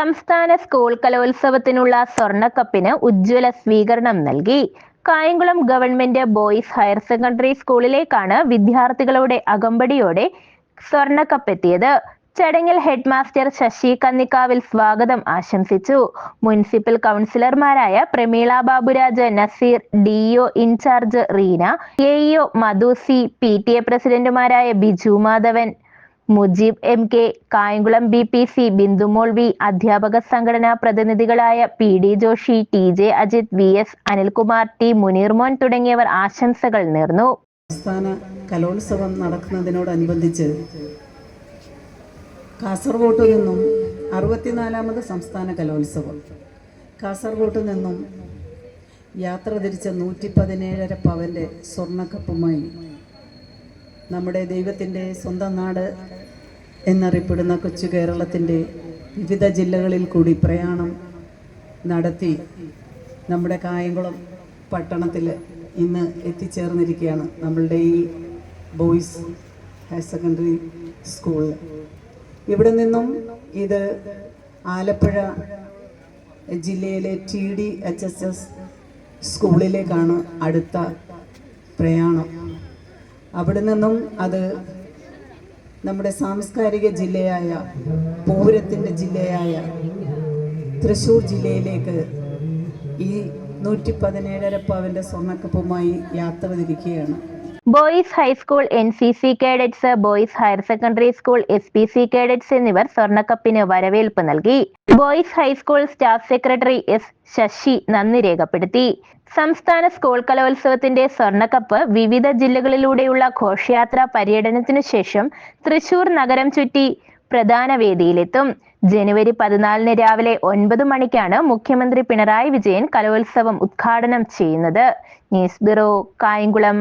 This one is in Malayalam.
സംസ്ഥാന സ്കൂൾ കലോത്സവത്തിനുള്ള സ്വർണ്ണക്കപ്പിന് ഉജ്ജ്വല സ്വീകരണം നൽകി. Kayamkulam government boys higher secondary സ്കൂളിലേക്കാണ് വിദ്യാർത്ഥികളുടെ അകമ്പടിയോടെ സ്വർണ്ണക്കപ്പെത്തിയത്. ചടങ്ങിൽ ഹെഡ്മാസ്റ്റർ ശശി കന്നിക്കാവിൽ സ്വാഗതം ആശംസിച്ചു. മുനിസിപ്പൽ കൗൺസിലർമാരായ Pramila Baburaj, Nazir, DO in charge Reena, AEO Madhu C, PTA പ്രസിഡന്റുമാരായ Biju Madhavan, Mujeeb MK, Kayamkulam BPC Bindumol V, അധ്യാപക സംഘടനാ പ്രതിനിധികളായ PD Joshi, TJ Ajith, VS Anilkumar, T മുനീർമോൻ തുടങ്ങിയവർ ആശംസകൾ നേർന്നു. സംസ്ഥാന കലോത്സവം നടക്കുന്നതിനോടനുബന്ധിച്ച് കാസർഗോഡ് നിന്നും 64ാമത് സംസ്ഥാന കലോത്സവം, കാസർഗോഡ് നിന്നും യാത്ര തിരിച്ച 117.5 പവൻ്റെ സ്വർണ്ണക്കപ്പുമായി നമ്മുടെ ദൈവത്തിൻ്റെ സ്വന്തം നാട് എന്നറിയപ്പെടുന്ന കൊച്ചു കേരളത്തിൻ്റെ വിവിധ ജില്ലകളിൽ കൂടി പ്രയാണം നടത്തി നമ്മുടെ കായംകുളം പട്ടണത്തിൽ ഇന്ന് എത്തിച്ചേർന്നിരിക്കുകയാണ്. നമ്മളുടെ ഈ ബോയ്സ് ഹയർ സെക്കൻഡറി സ്കൂൾ. ഇവിടെ നിന്നും ഇത് ആലപ്പുഴ ജില്ലയിലെ TDHSS സ്കൂളിലേക്കാണ് അടുത്ത പ്രയാണം. അവിടെ നിന്നും അത് നമ്മുടെ സാംസ്കാരിക ജില്ലയായ, പൂരത്തിൻ്റെ ജില്ലയായ തൃശ്ശൂർ ജില്ലയിലേക്ക് ഈ 117.5 പവൻ്റെ സ്വർണ്ണക്കപ്പുമായി യാത്ര തിരിക്കുകയാണ്. Boys high school NCC cadets, boys higher secondary school SPC cadets എന്നിവർ സ്വർണ്ണക്കപ്പിന് വരവേൽപ്പ് നൽകി. Boys high school staff secretary S Sasi നന്ദി രേഖപ്പെടുത്തി. സംസ്ഥാന സ്കൂൾ കലോത്സവത്തിന്റെ സ്വർണ്ണക്കപ്പ് വിവിധ ജില്ലകളിലൂടെയുള്ള ഘോഷയാത്രാ പര്യടനത്തിനു ശേഷം തൃശൂർ നഗരം ചുറ്റി പ്രധാന വേദിയിലെത്തും. ജനുവരി 14 രാവിലെ 9 മണിക്കാണ് മുഖ്യമന്ത്രി പിണറായി വിജയൻ കലോത്സവം ഉദ്ഘാടനം ചെയ്യുന്നത്. News bureau, Kayamkulam.